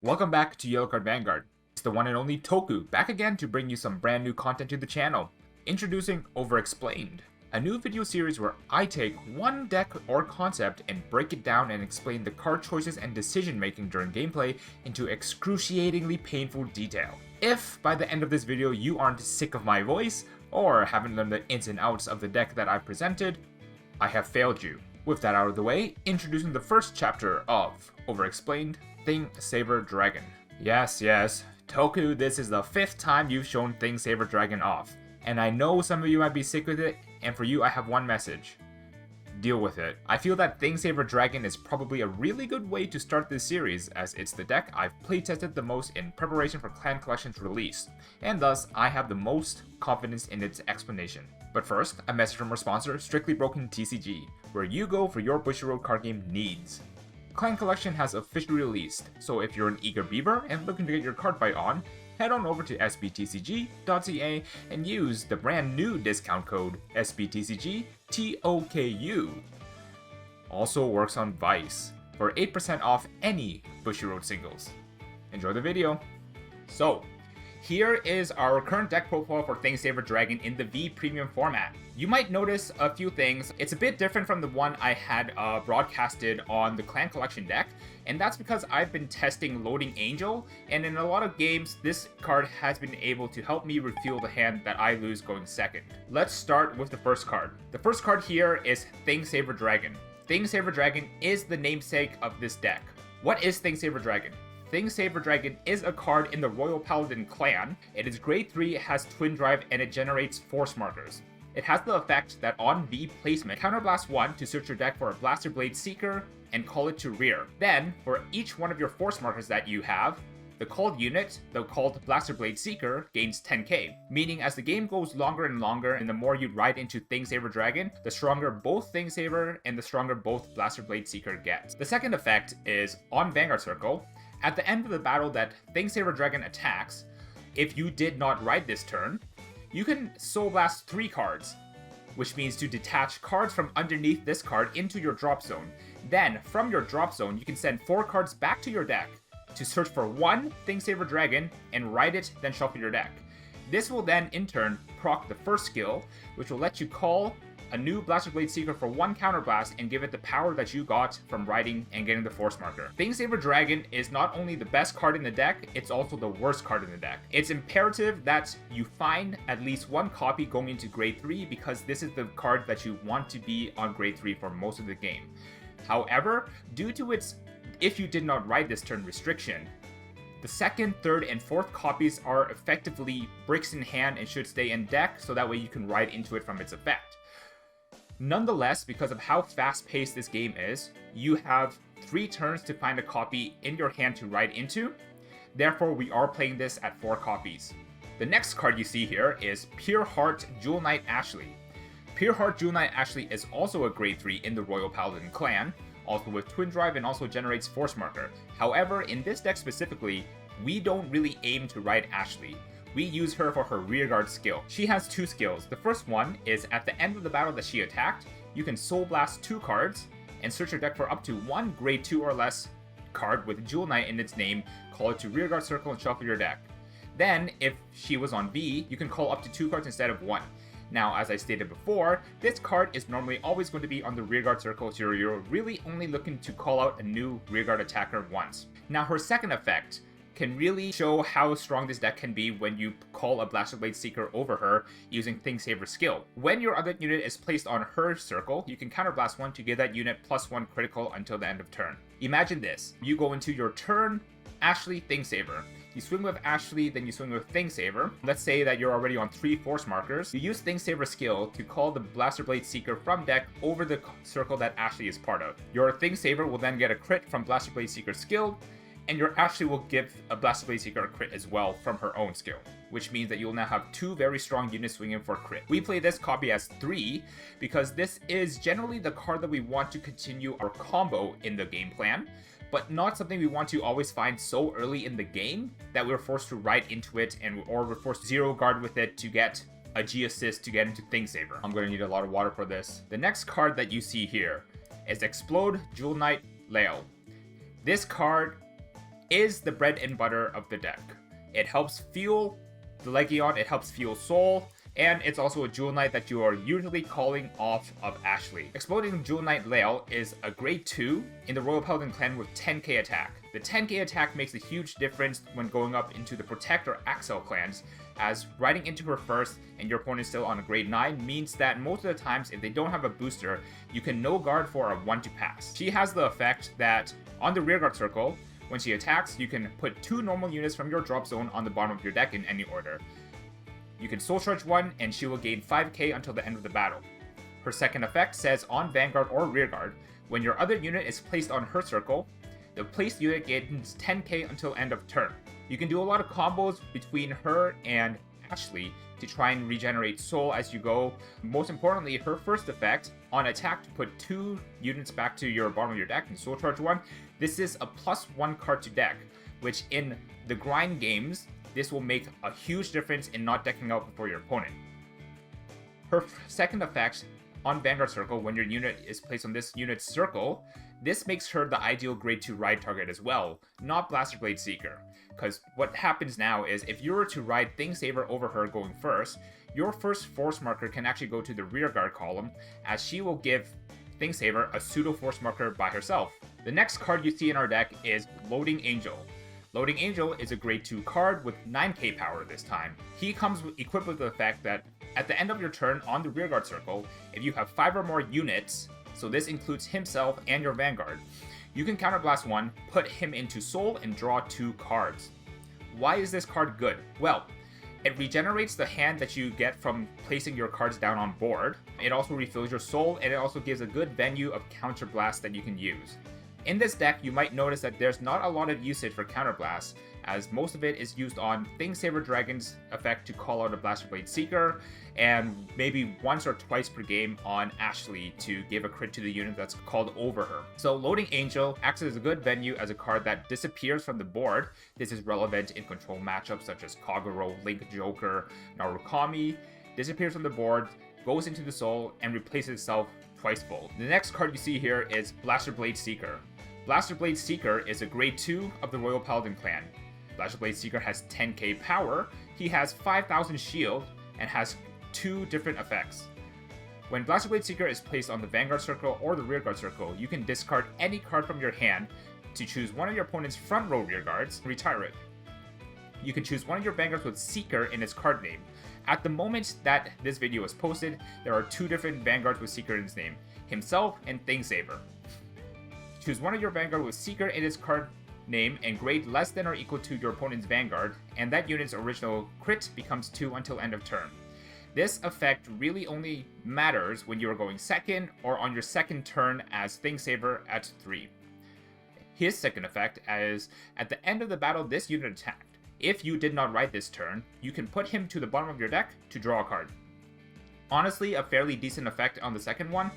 Welcome back to Yellow Card Vanguard. It's the one and only Toku, back again to bring you some brand new content to the channel. Introducing overExplained, a new video series where I take one deck or concept and break it down and explain the card choices and decision making during gameplay into excruciatingly painful detail. If by the end of this video you aren't sick of my voice, or haven't learned the ins and outs of the deck that I presented, I have failed you. With that out of the way, introducing the first chapter of overExplained, Thing Saver Dragon. Yes, Toku, this is the 5th time you've shown Thing Saver Dragon off. And I know some of you might be sick with it, and for you I have one message. Deal with it. I feel that Thing Saver Dragon is probably a really good way to start this series, as it's the deck I've playtested the most in preparation for Clan Collection's release, and thus I have the most confidence in its explanation. But first, a message from our sponsor, Strictly Broken TCG, where you go for your Bushiroad card game needs. Clan Collection has officially released, so if you're an eager beaver and looking to get your card fight on, head on over to sbtcg.ca and use the brand new discount code SBTCGTOKU. Also works on Vice for 8% off any Bushiroad singles. Enjoy the video. So, here is our current deck profile for Thing Saver Dragon in the V Premium format. You might notice a few things. It's a bit different from the one I had broadcasted on the Clan Collection deck, and that's because I've been testing Loading Angel, and in a lot of games, this card has been able to help me refuel the hand that I lose going second. Let's start with the first card. The first card here is Thing Saver Dragon. Thing Saver Dragon is the namesake of this deck. What is Thing Saver Dragon? Thing Saver Dragon is a card in the Royal Paladin clan. It is grade 3, it has Twin Drive, and it generates force markers. It has the effect that on V placement, counterblast 1 to search your deck for a Blaster Blade Seeker and call it to rear. Then, for each one of your force markers that you have, the called unit, the called Blaster Blade Seeker, gains 10k, meaning as the game goes longer and longer and the more you ride into Thing Saver Dragon, the stronger both Thing Saver and the stronger both Blaster Blade Seeker gets. The second effect is on Vanguard Circle. At the end of the battle that Thing Saver Dragon attacks, if you did not ride this turn, you can Soul Blast 3 cards, which means to detach cards from underneath this card into your drop zone. Then, from your drop zone, you can send 4 cards back to your deck to search for one Thing Saver Dragon and ride it, then shuffle your deck. This will then, in turn, proc the first skill, which will let you call a new Blaster Blade Seeker for 1 counterblast and give it the power that you got from riding and getting the force marker. Thing Saver Dragon is not only the best card in the deck, it's also the worst card in the deck. It's imperative that you find at least one copy going into grade 3 because this is the card that you want to be on grade 3 for most of the game. However, due to its if you did not ride this turn restriction, the second, third, and fourth copies are effectively bricks in hand and should stay in deck so that way you can ride into it from its effect. Nonetheless, because of how fast-paced this game is, you have 3 turns to find a copy in your hand to ride into. Therefore, we are playing this at 4 copies. The next card you see here is Pure Heart Jewel Knight Ashley. Pure Heart Jewel Knight Ashley is also a grade 3 in the Royal Paladin clan, also with Twin Drive and also generates Force Marker. However, in this deck specifically, we don't really aim to ride Ashley. We use her for her rearguard skill. She has 2 skills. The first one is at the end of the battle that she attacked, you can Soul Blast 2 cards and search your deck for up to 1 grade 2 or less card with Jewel Knight in its name, call it to rearguard circle and shuffle your deck. Then, if she was on V, you can call up to 2 cards instead of 1. Now, as I stated before, this card is normally always going to be on the rearguard circle, so you're really only looking to call out a new rearguard attacker once. Now, her second effect can really show how strong this deck can be when you call a Blaster Blade Seeker over her using Thing Saver skill. When your other unit is placed on her circle, you can counterblast 1 to give that unit +1 critical until the end of turn. Imagine this. You go into your turn, Ashley, Thing Saver. You swing with Ashley, then you swing with Thing Saver. Let's say that you're already on 3 force markers. You use Thing Saver skill to call the Blaster Blade Seeker from deck over the circle that Ashley is part of. Your Thing Saver will then get a crit from Blaster Blade Seeker skill, and your Ashley will give a Blaster Blade Seeker a crit as well from her own skill, which means that you'll now have 2 very strong units swinging for crit. We play this copy as 3 because this is generally the card that we want to continue our combo in the game plan, but not something we want to always find so early in the game that we're forced to ride into it or we're forced to 0 guard with it to get a G assist to get into Thing Saver. I'm going to need a lot of water for this. The next card that you see here is Explode Jewel Knight Lael. This card is the bread and butter of the deck. It helps fuel the Legion, it helps fuel Soul, and it's also a Jewel Knight that you are usually calling off of Ashley. Exploding Jewel Knight Lael is a grade 2 in the Royal Paladin clan with 10k attack. The 10k attack makes a huge difference when going up into the Protect or Axel clans, as riding into her first and your opponent is still on a grade 9 means that most of the times if they don't have a booster, you can no guard for a 1 to pass. She has the effect that on the rearguard circle, when she attacks, you can put 2 normal units from your drop zone on the bottom of your deck in any order. You can Soul Charge 1 and she will gain 5k until the end of the battle. Her second effect says on Vanguard or Rearguard, when your other unit is placed on her circle, the placed unit gains 10k until end of turn. You can do a lot of combos between her and Ashley to try and regenerate soul as you go. Most importantly, her first effect, on attack to put 2 units back to your bottom of your deck and Soul Charge 1, this is a +1 card to deck, which in the grind games, this will make a huge difference in not decking out before your opponent. Her second effect, on Vanguard Circle, when your unit is placed on this unit's circle, this makes her the ideal grade 2 ride target as well, not Blaster Blade Seeker. Because what happens now is if you were to ride Thing Saver over her going first, your first force marker can actually go to the rear guard column, as she will give Thing Saver a pseudo force marker by herself. The next card you see in our deck is Loading Angel. Loading Angel is a grade 2 card with 9k power this time. He comes equipped with the fact that at the end of your turn on the rearguard circle, if you have 5 or more units, so this includes himself and your Vanguard, you can counterblast 1, put him into Soul, and draw 2 cards. Why is this card good? Well, it regenerates the hand that you get from placing your cards down on board. It also refills your Soul, and it also gives a good venue of counterblast that you can use. In this deck, you might notice that there's not a lot of usage for Counterblast, as most of it is used on Thing Saver Dragon's effect to call out a Blaster Blade Seeker, and maybe once or twice per game on Ashley to give a crit to the unit that's called over her. So Loading Angel acts as a good venue as a card that disappears from the board. This is relevant in control matchups such as Kagero, Link Joker, Narukami. Disappears from the board, goes into the Soul, and replaces itself twice full. The next card you see here is Blaster Blade Seeker. Blaster Blade Seeker is a grade 2 of the Royal Paladin clan. Blaster Blade Seeker has 10k power, he has 5000 shield, and has 2 different effects. When Blaster Blade Seeker is placed on the Vanguard Circle or the Rearguard Circle, you can discard any card from your hand to choose one of your opponent's front row rearguards and retire it. You can choose one of your Vanguards with Seeker in its card name. At the moment that this video is posted, there are 2 different Vanguards with Seeker in its name, himself and Thing Saver. Choose one of your Vanguard with Seeker in its card name and grade less than or equal to your opponent's Vanguard, and that unit's original crit becomes 2 until end of turn. This effect really only matters when you are going second or on your second turn as Thing Saver at 3. His second effect is, at the end of the battle this unit attacked. If you did not ride this turn, you can put him to the bottom of your deck to draw a card. Honestly, a fairly decent effect on the second one.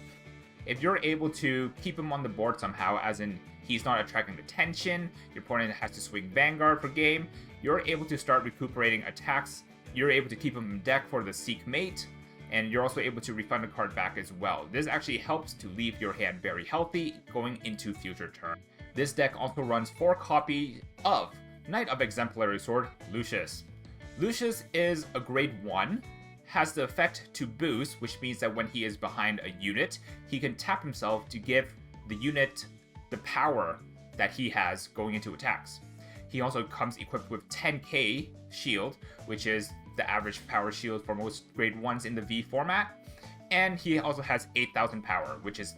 If you're able to keep him on the board somehow, as in he's not attracting attention, your opponent has to swing Vanguard per game, you're able to start recuperating attacks, you're able to keep him in deck for the Seek Mate, and you're also able to refund a card back as well. This actually helps to leave your hand very healthy going into future turns. This deck also runs 4 copies of Knight of Exemplary Sword, Lucius. Lucius is a grade 1, has the effect to boost, which means that when he is behind a unit, he can tap himself to give the unit the power that he has going into attacks. He also comes equipped with 10k shield, which is the average power shield for most grade 1s in the V format, and he also has 8000 power, which is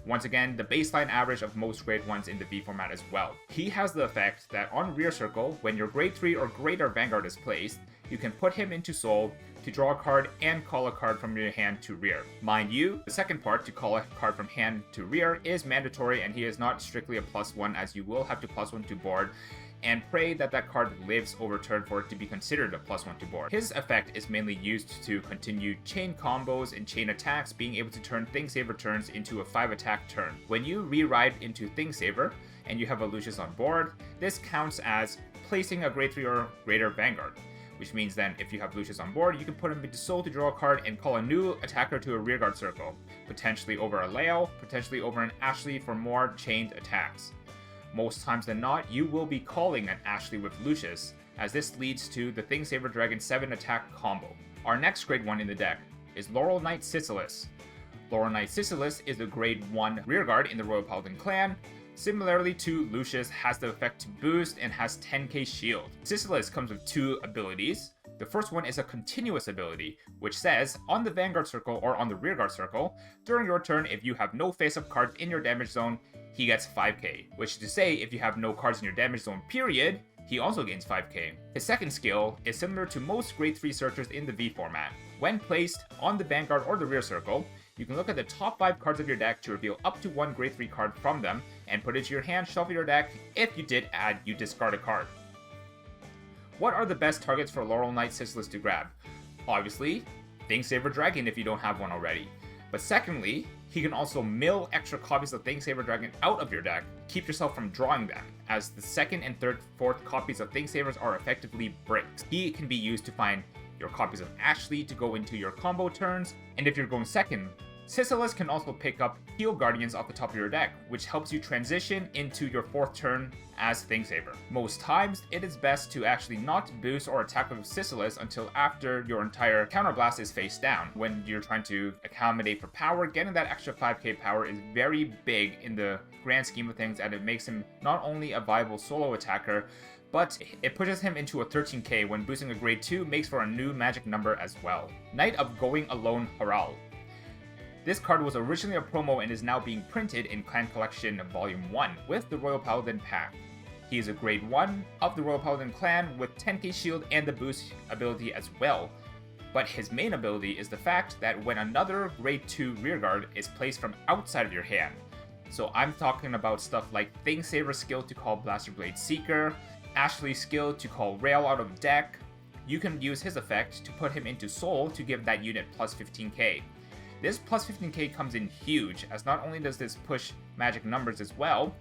once again the baseline average of most grade 1s in the V format as well. He has the effect that on rear circle, when your grade 3 or greater Vanguard is placed, you can put him into Soul to draw a card and call a card from your hand to rear. Mind you, the second part, to call a card from hand to rear, is mandatory, and he is not strictly a +1, as you will have to +1 to board, and pray that that card lives over turn for it to be considered a +1 to board. His effect is mainly used to continue chain combos and chain attacks, being able to turn Thing Saver turns into a 5 attack turn. When you re-ride into Thing Saver, and you have a Lucius on board, this counts as placing a grade 3 or greater Vanguard, which means then if you have Lucius on board, you can put him into Soul to draw a card and call a new attacker to a rearguard circle, potentially over a Lael, potentially over an Ashley for more chained attacks. Most times than not, you will be calling an Ashley with Lucius, as this leads to the Thingsaver Dragon 7 attack combo. Our next grade 1 in the deck is Laurel Knight Sisylis. Laurel Knight Sisylis is a grade 1 rearguard in the Royal Paladin clan. Similarly to Lucius, has the effect to boost and has 10k shield. Sisylis comes with 2 abilities. The first one is a continuous ability, which says, on the Vanguard circle or on the Rearguard circle, during your turn if you have no face-up cards in your damage zone, he gets 5k. Which is to say, if you have no cards in your damage zone period, he also gains 5k. His second skill is similar to most grade 3 searchers in the V format. When placed on the Vanguard or the Rear circle, you can look at the top 5 cards of your deck to reveal up to 1 grade 3 card from them, and put it to your hand, shuffle your deck. If you did add, you discard a card. What are the best targets for Laurel Knight Sisylis to grab? Obviously, Thingsaver Dragon if you don't have one already. But secondly, he can also mill extra copies of Thingsaver Dragon out of your deck, keep yourself from drawing them, as the second and third, fourth copies of Thingsavers are effectively bricks. He can be used to find your copies of Ashley to go into your combo turns, and if you're going second, Sisylis can also pick up Heal Guardians off the top of your deck, which helps you transition into your 4th turn as Thingsaver. Most times, it is best to actually not boost or attack with Sisylis until after your entire counterblast is face down. When you're trying to accommodate for power, getting that extra 5k power is very big in the grand scheme of things, and it makes him not only a viable solo attacker, but it pushes him into a 13k when boosting a grade 2 makes for a new magic number as well. Knight of Going Alone Haral. This card was originally a promo and is now being printed in Clan Collection Volume 1 with the Royal Paladin pack. He is a grade 1 of the Royal Paladin clan with 10k shield and the boost ability as well. But his main ability is the fact that when another grade 2 rearguard is placed from outside of your hand. So I'm talking about stuff like Thingsaver's skill to call Blaster Blade Seeker, Ashley's skill to call Rail out of deck. You can use his effect to put him into Soul to give that unit plus 15k. This plus 15k comes in huge, as not only does this push magic numbers as well,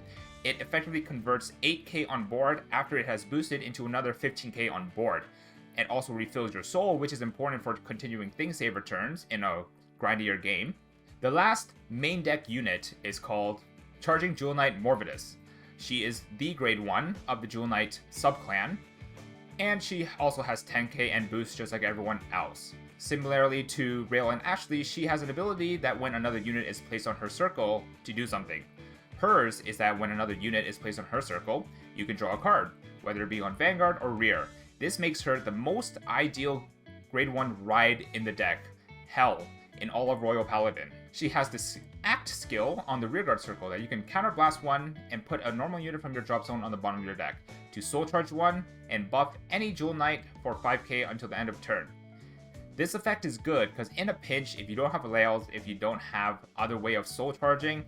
it effectively converts 8k on board after it has boosted into another 15k on board. It also refills your soul, which is important for continuing Thingsaver turns in a grindier game. The last main deck unit is called Charging Jewel Knight Morvidus. She is the grade 1 of the Jewel Knight subclan, and she also has 10k and boost just like everyone else. Similarly to Rail and Ashley, she has an ability that when another unit is placed on her circle to do something. Hers is that when another unit is placed on her circle, you can draw a card, whether it be on Vanguard or Rear. This makes her the most ideal grade 1 ride in the deck, hell, in all of Royal Paladin. She has this Act skill on the Rearguard circle that you can counterblast one and put a normal unit from your drop zone on the bottom of your deck, to Soul Charge one and buff any Jewel Knight for 5k until the end of turn. This effect is good because in a pinch, if you don't have layouts, if you don't have other way of soul charging,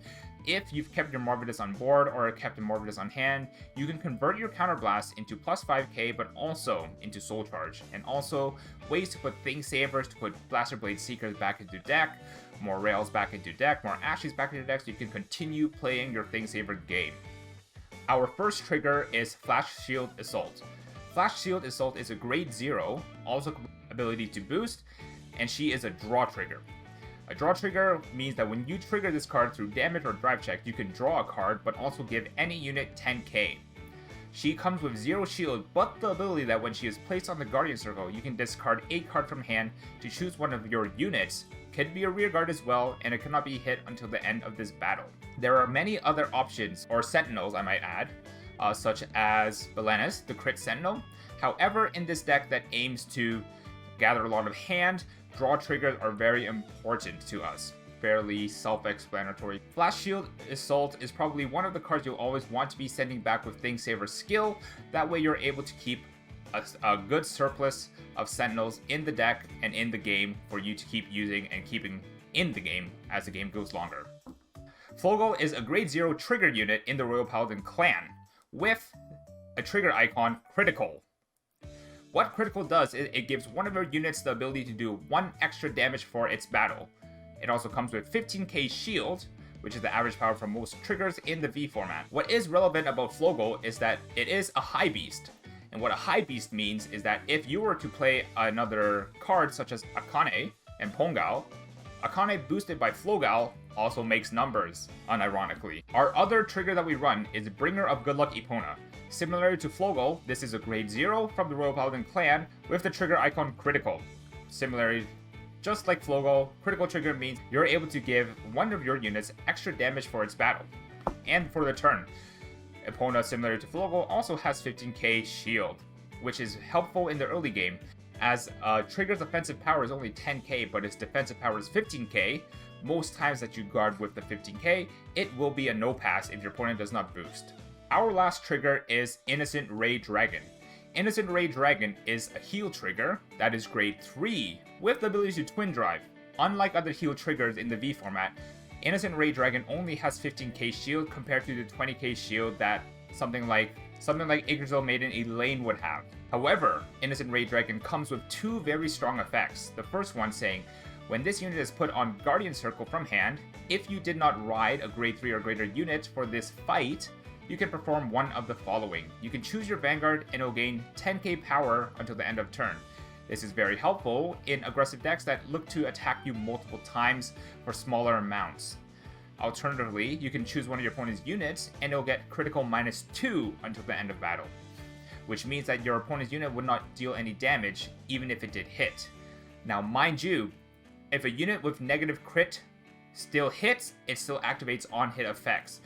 if you've kept your Morvidus on board or kept a Morvidus on hand, you can convert your counterblast into plus 5k but also into soul charge, and also ways to put Thingsavers, to put Blaster Blade Seekers back into deck, more Rails back into deck, more Ashleys back into deck, so you can continue playing your Thingsaver game. Our first trigger is Flash Shield Assault. Flash Shield Assault is a grade 0, also ability to boost, and she is a draw trigger. A draw trigger means that when you trigger this card through damage or drive check, you can draw a card, but also give any unit 10k. She comes with 0 shield, but the ability that when she is placed on the Guardian Circle, you can discard a card from hand to choose one of your units. Can be a rear guard as well, and it cannot be hit until the end of this battle. There are many other options, or sentinels I might add, such as Belenis, the crit sentinel. However, in this deck that aims to gather a lot of hand, draw triggers are very important to us. Fairly self-explanatory. Flash Shield Assault is probably one of the cards you'll always want to be sending back with Thingsaver's skill. That way you're able to keep a good surplus of sentinels in the deck and in the game for you to keep using and keeping in the game as the game goes longer. Flogel is a grade 0 trigger unit in the Royal Paladin clan with a trigger icon, Critical. What Critical does is it gives one of your units the ability to do 1 extra damage for its battle. It also comes with 15k shield, which is the average power for most triggers in the V format. What is relevant about Flogel is that it is a high beast. And what a high beast means is that if you were to play another card such as Akane and Pongal, Akane boosted by Flogal also makes numbers, unironically. Our other trigger that we run is Bringer of Good Luck Epona. Similar to Flogal, this is a grade 0 from the Royal Paladin clan with the trigger icon Critical. Similarly, just like Flogal, Critical trigger means you're able to give one of your units extra damage for its battle and for the turn. Epona, similar to Flogal, also has 15k shield, which is helpful in the early game, as trigger's offensive power is only 10k, but its defensive power is 15k. Most times that you guard with the 15k, it will be a no pass if your opponent does not boost. Our last trigger is Innocent Ray Dragon. Innocent Ray Dragon is a heal trigger that is grade 3 with the ability to twin drive. Unlike other heal triggers in the V format, Innocent Ray Dragon only has 15k shield compared to the 20k shield that something like Yggdrasil Maiden Elaine would have. However, Innocent Ray Dragon comes with two very strong effects. The first one saying, when this unit is put on Guardian Circle from hand, if you did not ride a grade 3 or greater unit for this fight, you can perform one of the following. You can choose your Vanguard and it'll gain 10k power until the end of turn. This is very helpful in aggressive decks that look to attack you multiple times for smaller amounts. Alternatively, you can choose one of your opponent's units and it'll get critical -2 until the end of battle, which means that your opponent's unit would not deal any damage even if it did hit. Now mind you, if a unit with negative crit still hits, it still activates on-hit effects.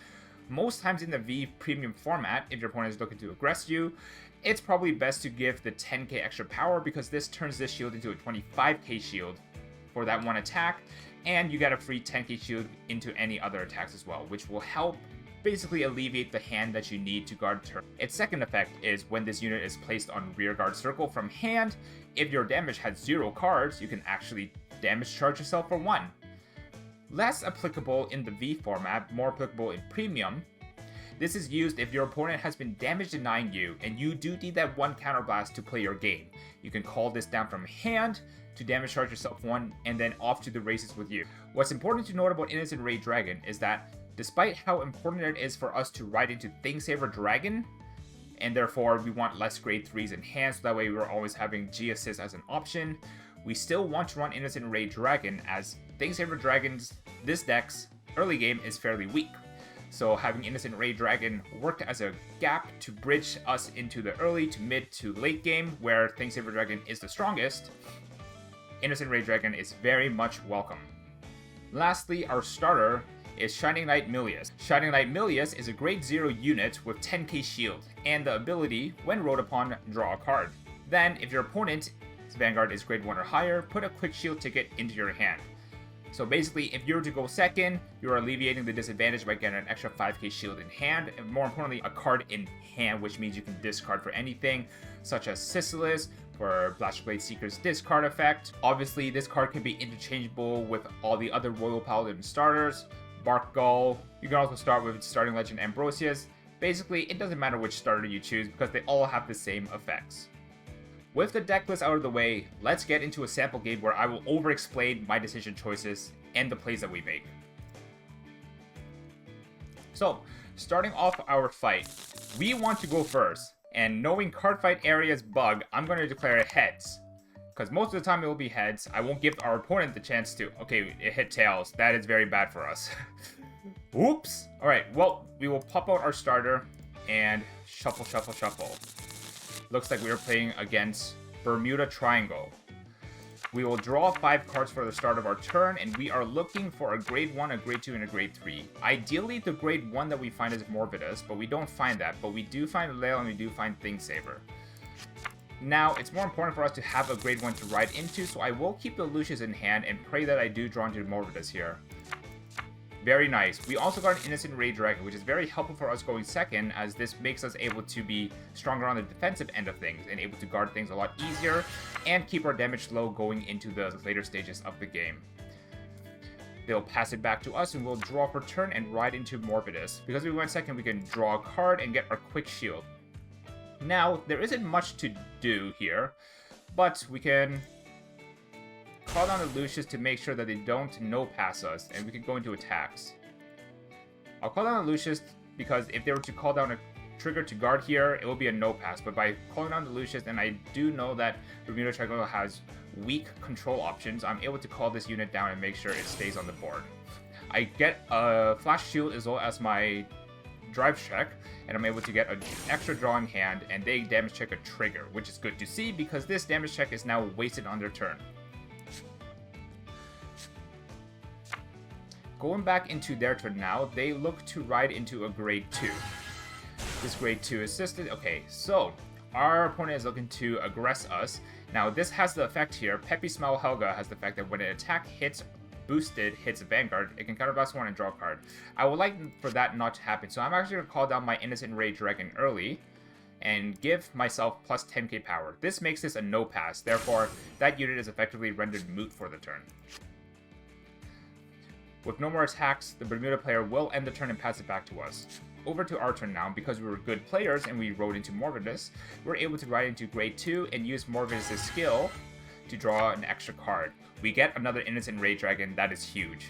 Most times in the V premium format, if your opponent is looking to aggress you, it's probably best to give the 10k extra power because this turns this shield into a 25k shield for that one attack, and you get a free 10k shield into any other attacks as well, which will help basically alleviate the hand that you need to guard turn. Its second effect is when this unit is placed on rearguard circle from hand, if your damage has 0 cards, you can actually damage charge yourself for 1. Less applicable in the V format, more applicable in Premium. This is used if your opponent has been damage denying you and you do need that 1 counterblast to play your game. You can call this down from hand to damage charge yourself 1 and then off to the races with you. What's important to note about Innocent Ray Dragon is that despite how important it is for us to ride into Thingsaver Dragon, and therefore we want less grade 3s in hand so that way we're always having G assist as an option, we still want to run Innocent Ray Dragon as Thingsaver Dragons, this deck's early game is fairly weak. So having Innocent Ray Dragon worked as a gap to bridge us into the early to mid to late game where Thingsaver Dragon is the strongest, Innocent Ray Dragon is very much welcome. Lastly, our starter is Shining Knight Milius. Shining Knight Milius is a grade 0 unit with 10k shield and the ability, when rolled upon, draw a card. Then, if your opponent's Vanguard is grade 1 or higher, put a quick shield ticket into your hand. So basically, if you were to go second, you're alleviating the disadvantage by getting an extra 5k shield in hand, and more importantly, a card in hand, which means you can discard for anything, such as Sisylis, for Blastblade Seeker's discard effect. Obviously, this card can be interchangeable with all the other Royal Paladin starters, Bark Gull. You can also start with Starting Legend Ambrosius. Basically, it doesn't matter which starter you choose because they all have the same effects. With the deck list out of the way, let's get into a sample game where I will over-explain my decision choices and the plays that we make. So, starting off our fight, we want to go first, and knowing card fight area's bug, I'm going to declare it heads. Because most of the time it will be heads, I won't give our opponent the chance to. Okay, it hit tails, that is very bad for us. Oops! Alright, well, we will pop out our starter, and shuffle, shuffle, shuffle. Looks like we are playing against Bermuda Triangle. We will draw 5 cards for the start of our turn, and we are looking for a grade 1, a grade 2, and a grade 3. Ideally, the grade 1 that we find is Morbidus, but we don't find that. But we do find Lail and we do find Thingsaver. Now, it's more important for us to have a grade 1 to ride into, so I will keep the Lucius in hand and pray that I do draw into Morbidus here. Very nice. We also got an Innocent Ray Dragon, which is very helpful for us going second, as this makes us able to be stronger on the defensive end of things and able to guard things a lot easier and keep our damage low going into the later stages of the game. They'll pass it back to us and we'll draw for turn and ride into Morbidus. Because we went second, we can draw a card and get our quick shield. Now, there isn't much to do here, but we can call down the Lucius to make sure that they don't no-pass us, and we can go into attacks. I'll call down the Lucius because if they were to call down a trigger to guard here, it will be a no-pass, but by calling down the Lucius, and I do know that Bermuda Triangle has weak control options, I'm able to call this unit down and make sure it stays on the board. I get a flash shield as well as my drive check, and I'm able to get an extra draw in hand, and they damage check a trigger, which is good to see because this damage check is now wasted on their turn. Going back into their turn now, they look to ride into a grade 2. This grade 2 assisted. Okay, so our opponent is looking to aggress us. Now this has the effect here. Peppy Smell Helga has the effect that when an attack hits boosted hits a Vanguard, it can counterblast one and draw a card. I would like for that not to happen, so I'm actually going to call down my Innocent Ray Dragon early and give myself plus 10k power. This makes this a no pass, therefore that unit is effectively rendered moot for the turn. With no more attacks, the Bermuda player will end the turn and pass it back to us. Over to our turn now. Because we were good players and we rode into Morvidus, we're able to ride into grade 2 and use Morvidus' skill to draw an extra card. We get another Innocent Ray Dragon. That is huge.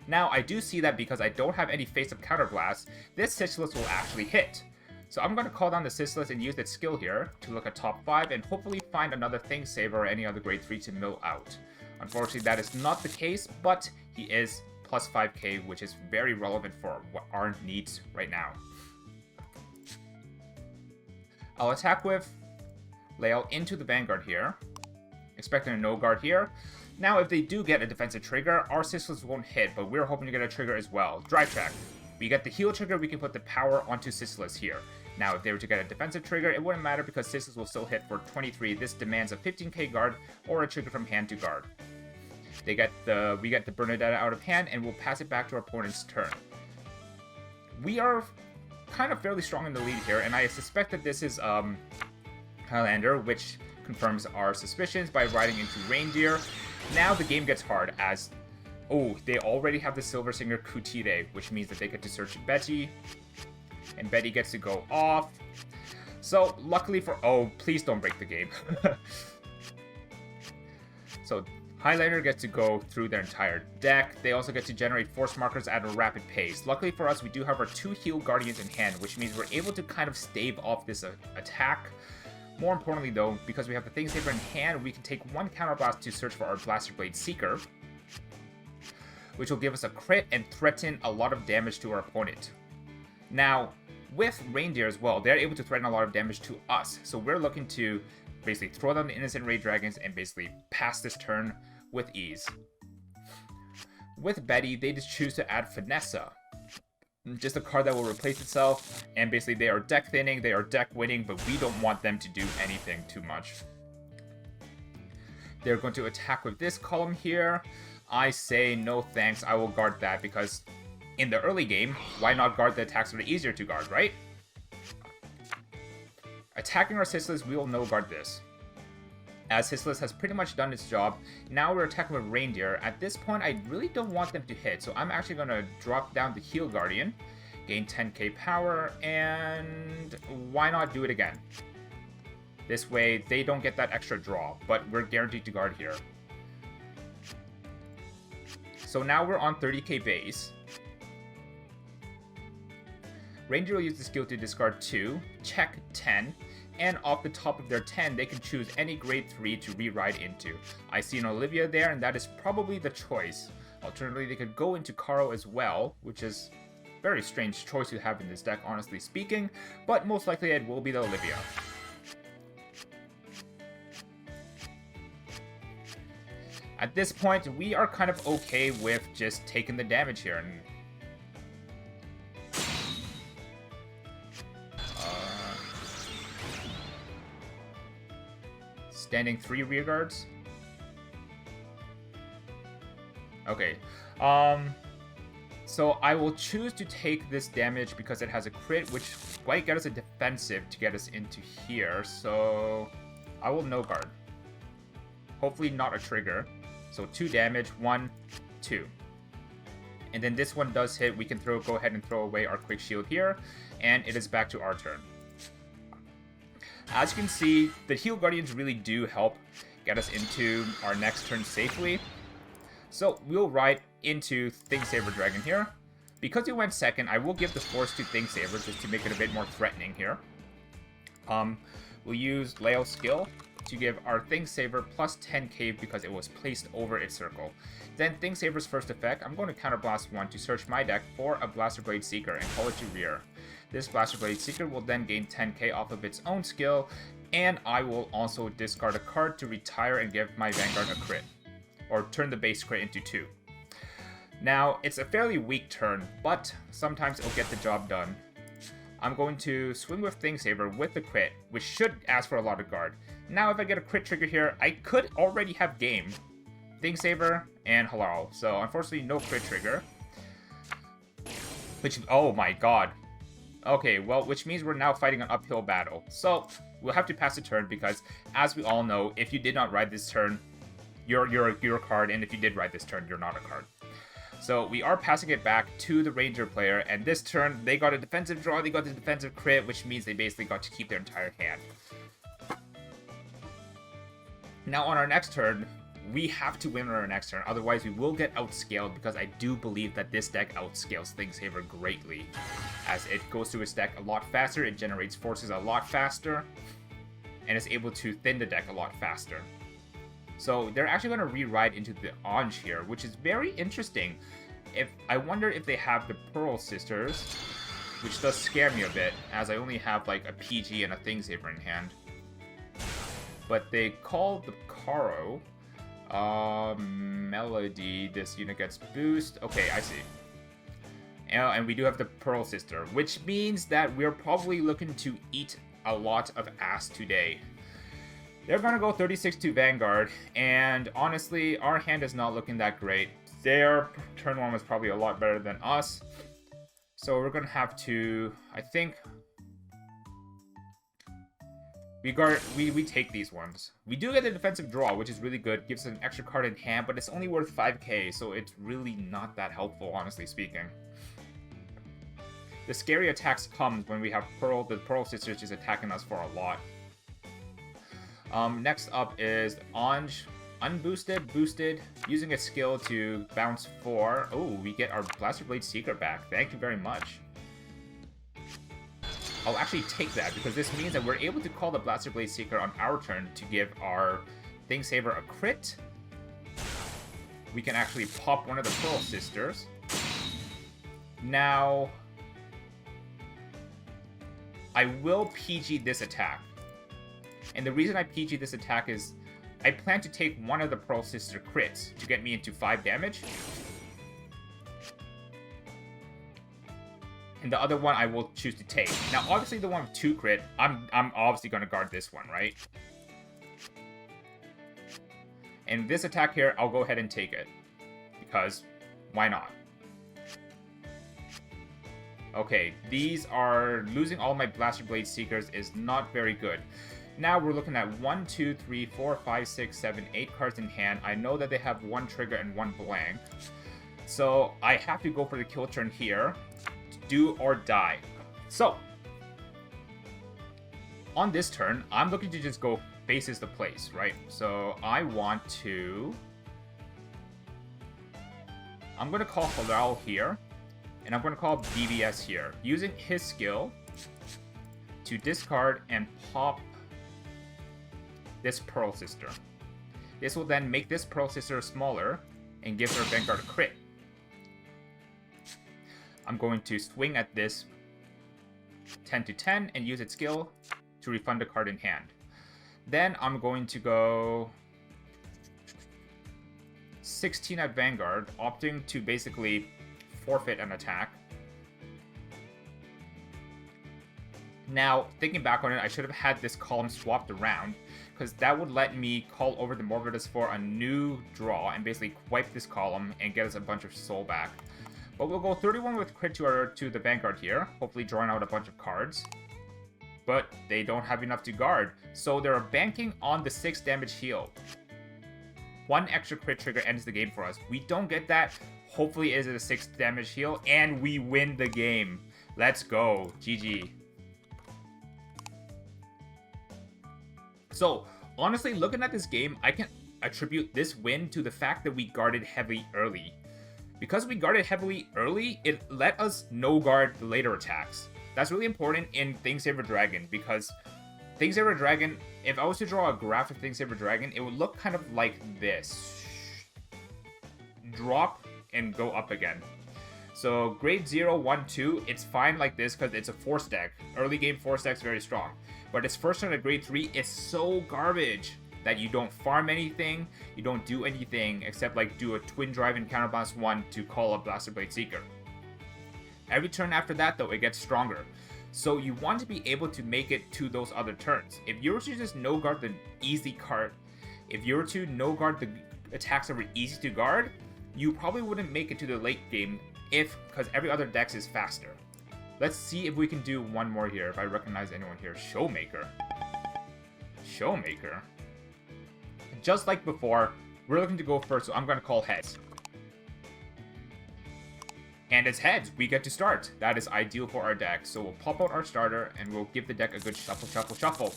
Now, I do see that because I don't have any face-up counterblast, this Sisyphus will actually hit. So I'm going to call down the Sisyphus and use its skill here to look at top 5 and hopefully find another Thing Saver or any other grade 3 to mill out. Unfortunately, that is not the case, but he is plus 5k, which is very relevant for what our needs right now. I'll attack with Lael into the Vanguard here, expecting a no guard here. Now, if they do get a defensive trigger, our Sisyphus won't hit, but we're hoping to get a trigger as well. Drive Track. We get the heal trigger, we can put the power onto Sisyphus here. Now, if they were to get a defensive trigger, it wouldn't matter because Sisyphus will still hit for 23. This demands a 15k guard or a trigger from hand to guard. We get the Bernadetta out of hand, and we'll pass it back to our opponent's turn. We are kind of fairly strong in the lead here, and I suspect that this is Highlander, which confirms our suspicions by riding into Reindeer. Now the game gets hard as, oh, they already have the Silver Singer Kutire, which means that they get to search Betty, and Betty gets to go off. So luckily for, oh, please don't break the game. So Highlander gets to go through their entire deck. They also get to generate force markers at a rapid pace. Luckily for us, we do have our 2 heal guardians in hand, which means we're able to kind of stave off this attack. More importantly though, because we have the Thing Saver in hand, we can take 1 counterblast to search for our Blaster Blade Seeker, which will give us a crit and threaten a lot of damage to our opponent. Now, with Reindeer as well, they're able to threaten a lot of damage to us, so we're looking to basically throw down the Innocent Ray Dragons and basically pass this turn with ease. With Betty, they just choose to add Finessa. Just a card that will replace itself, and basically they are deck thinning, they are deck winning, but we don't want them to do anything too much. They're going to attack with this column here. I say no thanks, I will guard that, because in the early game, why not guard the attacks that are easier to guard, right? Attacking our Sisyphus, we will no guard this, as Sisyphus has pretty much done its job. Now we're attacking with Reindeer. At this point, I really don't want them to hit, so I'm actually going to drop down the Heal Guardian, gain 10k power, and why not do it again? This way, they don't get that extra draw, but we're guaranteed to guard here. So now we're on 30k base. Reindeer will use the skill to discard 2, check 10, and off the top of their 10, they can choose any grade 3 to re-ride into. I see an Olivia there, and that is probably the choice. Alternatively, they could go into Caro as well, which is a very strange choice to have in this deck, honestly speaking, but most likely it will be the Olivia. At this point, we are kind of okay with just taking the damage here. And standing 3 rearguards. Okay. So I will choose to take this damage because it has a crit, which might get us a defensive to get us into here. So I will no guard. Hopefully not a trigger. So 2 damage, 1, 2. And then this one does hit. We can go ahead and throw away our quick shield here, and it is back to our turn. As you can see, the Heal Guardians really do help get us into our next turn safely. So we'll ride into Thing Saver Dragon here. Because he went second, I will give the Force to Thing Saver just to make it a bit more threatening here. We'll use Lael's skill to give our Thing Saver plus 10k because it was placed over its circle. Then Thing Saver's first effect, I'm going to counterblast 1 to search my deck for a Blaster Blade Seeker and call it to rear. This Blaster Blade Seeker will then gain 10k off of its own skill, and I will also discard a card to retire and give my Vanguard a crit, or turn the base crit into 2. Now, it's a fairly weak turn, but sometimes it'll get the job done. I'm going to swing with Thing Saver with the crit, which should ask for a lot of guard. Now, if I get a crit trigger here, I could already have game. Thing Saver and halal. So, unfortunately, no crit trigger. Which, oh my god. Okay, well, which means we're now fighting an uphill battle. So, we'll have to pass the turn because, as we all know, if you did not ride this turn, you're a card, and if you did ride this turn, you're not a card. So we are passing it back to the Ranger player, and this turn, they got a defensive draw, they got the defensive crit, which means they basically got to keep their entire hand. Now on our next turn, we have to win on our next turn, otherwise we will get outscaled, because I do believe that this deck outscales Thing Saver greatly. As it goes through its deck a lot faster, it generates forces a lot faster, and is able to thin the deck a lot faster. So they're actually going to rewrite into the Anj here, which is very interesting. I wonder if they have the Pearl Sisters, which does scare me a bit, as I only have like a PG and a Thing Saver in hand. But they call the Caro. Melody, this unit gets boost. Okay, I see. And we do have the Pearl Sister, which means that we're probably looking to eat a lot of ass today. They're going to go 36 to Vanguard, and honestly, our hand is not looking that great. Their turn 1 was probably a lot better than us. So we're going to have to, I think, we take these ones. We do get the defensive draw, which is really good. Gives us an extra card in hand, but it's only worth 5k, so it's really not that helpful, honestly speaking. The scary attacks comes when we have the Pearl Sisters just attacking us for a lot. Next up is Anj, unboosted, boosted, using a skill to bounce 4. Oh, we get our Blaster Blade Seeker back. Thank you very much. I'll actually take that, because this means that we're able to call the Blaster Blade Seeker on our turn to give our Thing Saver a crit. We can actually pop one of the Pearl Sisters. Now, I will PG this attack. And the reason I PG this attack is I plan to take one of the Pearl Sister crits to get me into 5 damage. And the other one I will choose to take. Now, obviously the one with 2 crit, I'm obviously going to guard this one, right? And this attack here, I'll go ahead and take it. Because, why not? Okay, these are... Losing all my Blaster Blade Seekers is not very good. Now we're looking at 1, 2, 3, 4, 5, 6, 7, 8 cards in hand. I know that they have 1 trigger and 1 blank. So I have to go for the kill turn here. Do or die. So, on this turn, I'm looking to just go faces the place, right? So I want to... I'm going to call Halal here. And I'm going to call BBS here. Using his skill to discard and pop this Pearl Sister. This will then make this Pearl Sister smaller and give her Vanguard a crit. I'm going to swing at this 10 to 10 and use its skill to refund a card in hand. Then I'm going to go 16 at Vanguard, opting to basically forfeit an attack. Now, thinking back on it, I should have had this column swapped around, because that would let me call over the Morgadus for a new draw and basically wipe this column and get us a bunch of soul back. But we'll go 31 with crit to the Vanguard here, hopefully drawing out a bunch of cards. But they don't have enough to guard, so they're banking on the 6 damage heal. 1 extra crit trigger ends the game for us. We don't get that. Hopefully it is a 6 damage heal, and we win the game. Let's go. GG. So, honestly, looking at this game, I can attribute this win to the fact that we guarded heavily early. Because we guarded heavily early, it let us no-guard the later attacks. That's really important in Thing Saver Dragon, because Thing Saber Dragon, if I was to draw a graphic Thing Saber Dragon, it would look kind of like this. Drop and go up again. So grade 0, 1, 2, it's fine like this because it's a force deck. Early game force deck's very strong. But its first turn at grade 3 is so garbage that you don't farm anything, you don't do anything except like do a Twin Drive and Counterblast 1 to call a Blaster Blade Seeker. Every turn after that though, it gets stronger. So you want to be able to make it to those other turns. If you were to just no-guard the easy card, if you were to no-guard the attacks that were easy to guard, you probably wouldn't make it to the late game because every other deck is faster. Let's see if we can do one more here, if I recognize anyone here. Showmaker. Showmaker. Just like before, we're looking to go first, so I'm going to call heads. And it's heads, we get to start. That is ideal for our deck. So we'll pop out our starter, and we'll give the deck a good shuffle, shuffle, shuffle.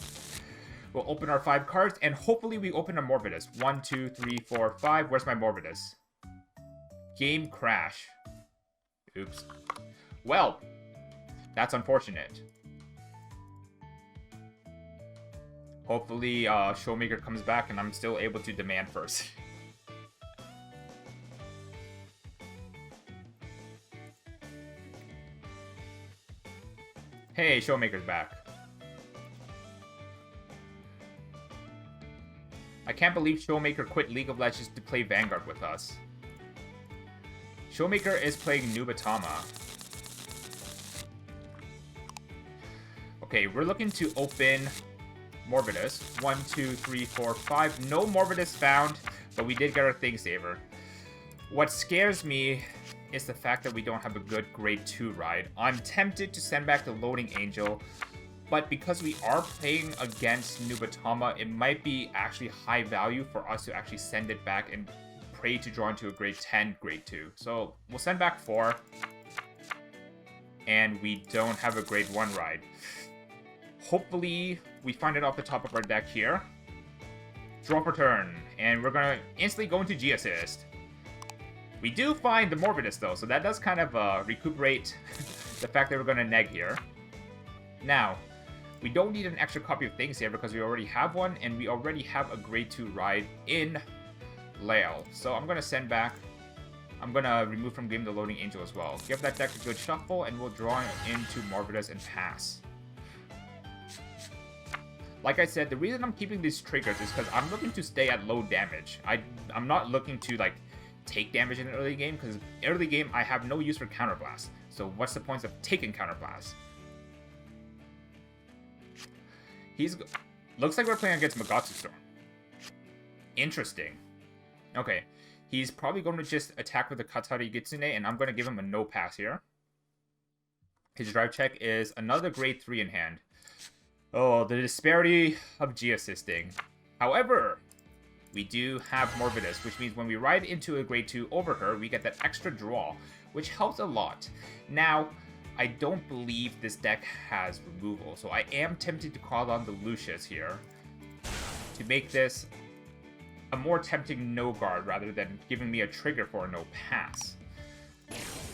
We'll open our 5 cards, and hopefully we open a Morbidus. 1, 2, 3, 4, 5. Where's my Morbidus? Game crash. Oops. Well, that's unfortunate. Hopefully, Showmaker comes back and I'm still able to demand first. Hey, Showmaker's back. I can't believe Showmaker quit League of Legends to play Vanguard with us. Showmaker is playing Nubatama. Okay, we're looking to open Morbidus. 1, 2, 3, 4, 5. No Morbidus found, but we did get our Thing Saver. What scares me is the fact that we don't have a good grade 2 ride. I'm tempted to send back the Loading Angel, but because we are playing against Nubatama, it might be actually high value for us to actually send it back and pray to draw into a grade 10, grade 2. So we'll send back 4. And we don't have a grade 1 ride. Hopefully, we find it off the top of our deck here. Draw for turn. And we're going to instantly go into G-Assist. We do find the Morbidus, though, so that does kind of recuperate the fact that we're going to neg here. Now, we don't need an extra copy of Thing Saver because we already have one, and we already have a grade 2 ride in Lael. So I'm going to send back. I'm going to remove from game the Loading Angel as well. Give that deck a good shuffle, and we'll draw into Morbidus and pass. Like I said, the reason I'm keeping these triggers is because I'm looking to stay at low damage. I'm not looking to, like, take damage in the early game, because early game I have no use for Counterblast. So what's the point of taking Counterblast? Looks like we're playing against Magatsu Storm. Interesting. Okay, he's probably going to just attack with the Katari Gitsune, and I'm going to give him a no pass here. His drive check is another grade 3 in hand. Oh, the disparity of G-Assisting. However, we do have Morbidus, which means when we ride into a grade 2 over her, we get that extra draw, which helps a lot. Now, I don't believe this deck has removal, so I am tempted to call on the Lucius here to make this a more tempting no guard rather than giving me a trigger for a no pass.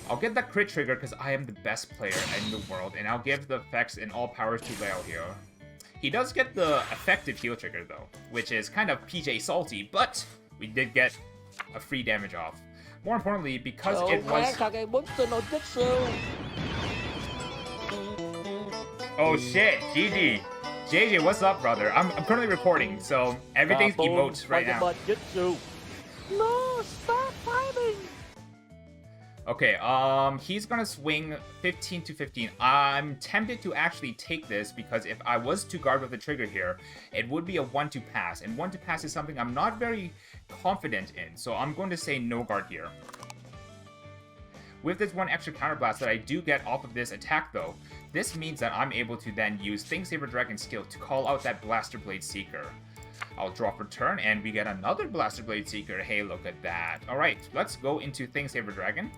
I'll get that crit trigger because I am the best player in the world, and I'll give the effects and all powers to Lael here. He does get the effective heal trigger though, which is kind of PJ salty, but we did get a free damage off. More importantly, because it was... Oh shit, GG. JJ, what's up, brother? I'm currently recording, so everything's emotes right now. No, stop fighting! Okay, he's gonna swing 15 to 15. I'm tempted to actually take this because if I was to guard with the trigger here, it would be a 1-2 pass. And 1-2 pass is something I'm not very confident in, so I'm going to say no guard here. With this one extra counterblast that I do get off of this attack though, this means that I'm able to then use Thing Saber Dragon skill to call out that Blaster Blade Seeker. I'll draw for turn, and we get another Blaster Blade Seeker. Hey, look at that. Alright, let's go into Thing Saber Dragon.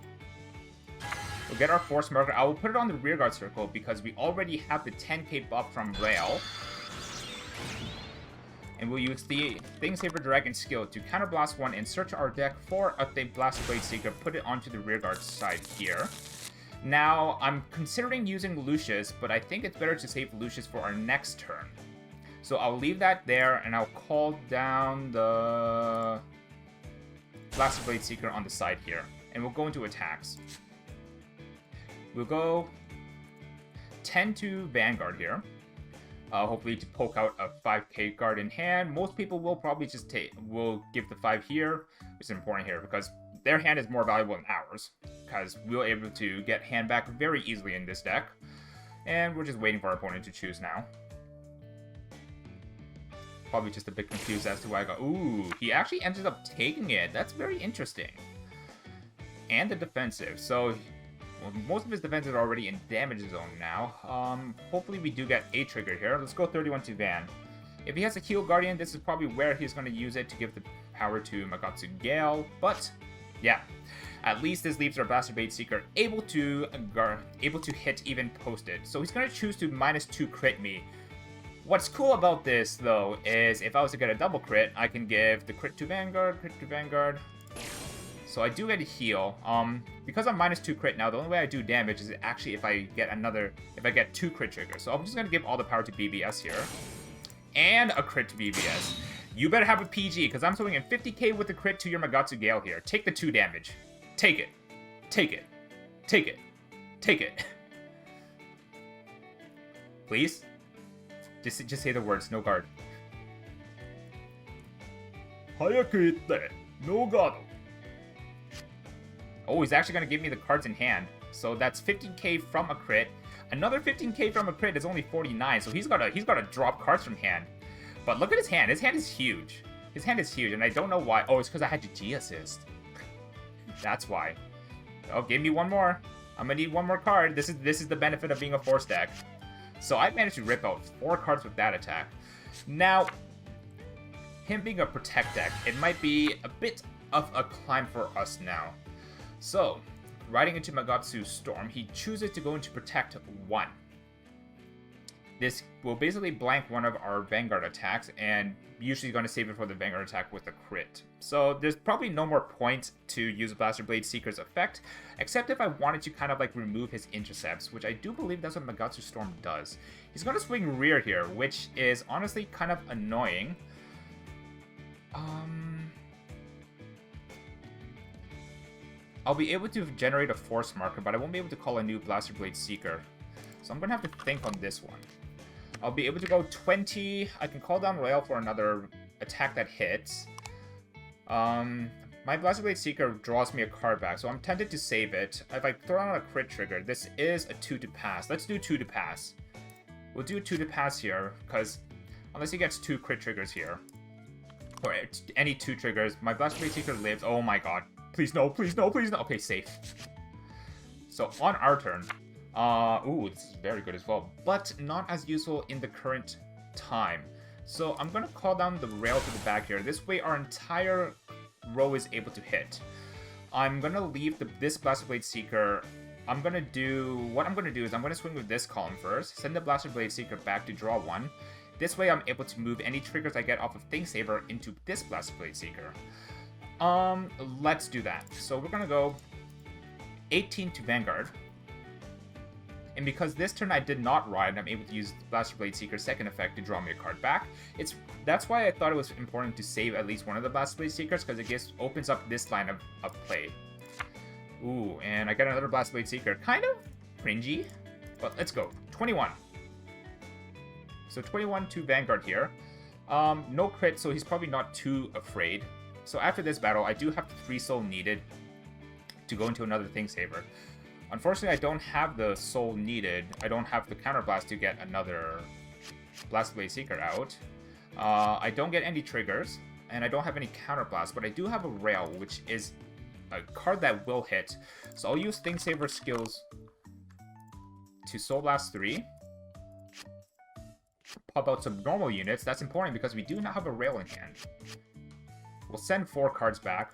We'll get our Force Marker. I will put it on the rearguard circle because we already have the 10k buff from Rail. And we'll use the Thing Saber Dragon skill to counterblast one and search our deck for a Blaster Blade Seeker, put it onto the rearguard side here. Now, I'm considering using Lucius, but I think it's better to save Lucius for our next turn. So I'll leave that there, and I'll call down the Blaster Blade Seeker on the side here. And we'll go into attacks. We'll go 10 to Vanguard here. Hopefully to poke out a 5k card in hand. Most people will probably just will give the 5 here, which is important here because their hand is more valuable than ours. Because we're able to get hand back very easily in this deck. And we're just waiting for our opponent to choose now. Probably just a bit confused as to why I got... Ooh, he actually ended up taking it. That's very interesting. And the defensive. So, well, most of his defenses are already in damage zone now. Hopefully we do get a trigger here. Let's go 31 to Van. If he has a Heal Guardian, this is probably where he's going to use it to give the power to Magatsu Gale. But, yeah. At least this leaves our Blaster Blade Seeker able to hit even posted. So he's going to choose to -2 crit me. What's cool about this, though, is if I was to get a double crit, I can give the crit to Vanguard. So I do get a heal. Because I'm -2 crit now, the only way I do damage is actually if I get 2 crit triggers. So I'm just gonna give all the power to BBS here. And a crit to BBS. You better have a PG, because I'm swinging 50k with the crit to your Magatsu Gale here. Take the 2 damage. Take it. Take it. Take it. Take it. Please? Just say the words, no guard. Hayaku itte, no guard. Oh, he's actually going to give me the cards in hand. So that's 15k from a crit. Another 15k from a crit is only 49, so he's got to drop cards from hand. But look at his hand. His hand is huge. His hand is huge, and I don't know why. Oh, it's because I had to G-assist. That's why. Oh, give me one more. I'm going to need one more card. This is the benefit of being a force deck. So I managed to rip out 4 cards with that attack. Now, him being a protect deck, it might be a bit of a climb for us now. So, riding into Magatsu Storm, he chooses to go into Protect 1. This will basically blank one of our Vanguard attacks, and usually going to save it for the Vanguard attack with a crit. So there's probably no more point to use Blaster Blade Seeker's effect, except if I wanted to kind of like remove his intercepts, which I do believe that's what Magatsu Storm does. He's going to swing rear here, which is honestly kind of annoying. I'll be able to generate a force marker, but I won't be able to call a new Blaster Blade Seeker. So I'm going to have to think on this one. I'll be able to go 20. I can call down Rail for another attack that hits. My Blaster Blade Seeker draws me a card back, so I'm tempted to save it. If I throw on a crit trigger, this is a 2 to pass. Let's do 2 to pass. We'll do 2 to pass here, because unless he gets 2 crit triggers here, or any 2 triggers, my Blaster Blade Seeker lives. Oh my god. Please no, please no, please no. Okay, safe. So on our turn, ooh, this is very good as well, but not as useful in the current time. So I'm going to call down the Rail to the back here. This way our entire row is able to hit. I'm going to leave this Blaster Blade Seeker. What I'm going to do is I'm going to swing with this column first, send the Blaster Blade Seeker back to draw 1. This way I'm able to move any triggers I get off of Thing Saver into this Blaster Blade Seeker. Let's do that. So we're going to go 18 to Vanguard. And because this turn I did not ride, I'm able to use Blaster Blade Seeker's second effect to draw me a card back. That's why I thought it was important to save at least one of the Blaster Blade Seekers, because it opens up this line of play. Ooh, and I get another Blaster Blade Seeker. Kind of cringy, but let's go. 21. So 21 to Vanguard here. No crit, so he's probably not too afraid. So after this battle, I do have the 3 soul needed to go into another Thing Saver. Unfortunately, I don't have the soul needed. I don't have the counterblast to get another Blaster Blade Seeker out. I don't get any triggers, and I don't have any counterblast, but I do have a Rail, which is a card that will hit. So I'll use Thing Saver skills to Soul Blast 3. Pop out some normal units. That's important because we do not have a Rail in hand. We'll send 4 cards back.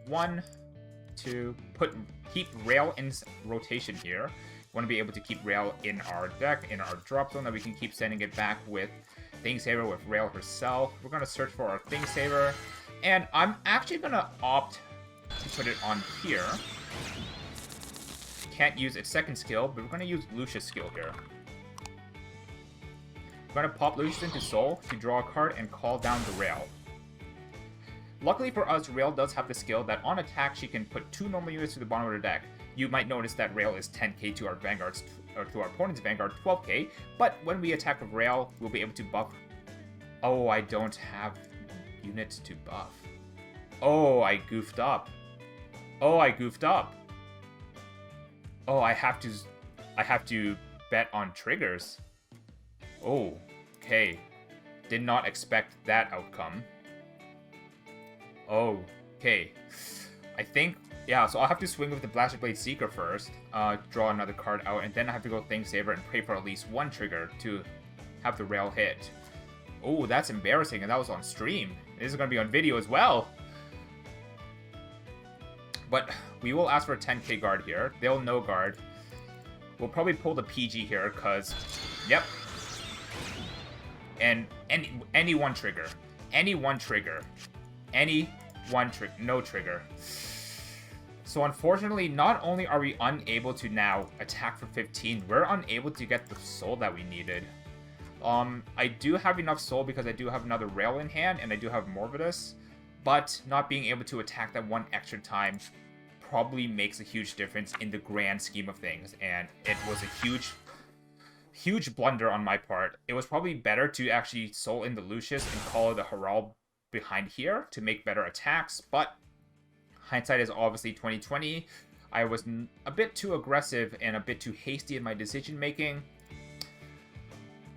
1, 2, keep Rail in rotation here. We want to be able to keep Rail in our deck, in our drop zone, that we can keep sending it back with Thing Saver, with Rail herself. We're going to search for our Thing Saver, and I'm actually going to opt to put it on here. Can't use its second skill, but we're going to use Lucia's skill here. going to pop Lucius into Soul to draw a card and call down the Rail. Luckily for us, Rail does have the skill that on attack she can put 2 normal units to the bottom of the deck. You might notice that Rail is 10k to our Vanguard's, or to our opponent's Vanguard 12k, but when we attack with Rail, we'll be able to buff. Oh, I don't have units to buff. Oh, I goofed up. Oh, I goofed up. Oh, I have to bet on triggers. Oh, okay. Did not expect that outcome. Oh, okay. I think, yeah, so I'll have to swing with the Blaster Blade Seeker first, draw another card out, and then I have to go Thing Saver and pray for at least 1 trigger to have the Rail hit. Oh, that's embarrassing, and that was on stream. This is going to be on video as well. But we will ask for a 10k guard here. They'll no guard. We'll probably pull the PG here, because, yep. And any 1 trigger. Any 1 trigger. Any 1 trigger. No trigger. So unfortunately, not only are we unable to now attack for 15, we're unable to get the soul that we needed. I do have enough soul because I do have another Rail in hand, and I do have Morbius, but not being able to attack that 1 extra time probably makes a huge difference in the grand scheme of things, and it was a huge blunder on my part. It was probably better to actually soul in the Lucius and call the Herald behind here to make better attacks, but hindsight is obviously 2020. I was a bit too aggressive and a bit too hasty in my decision making.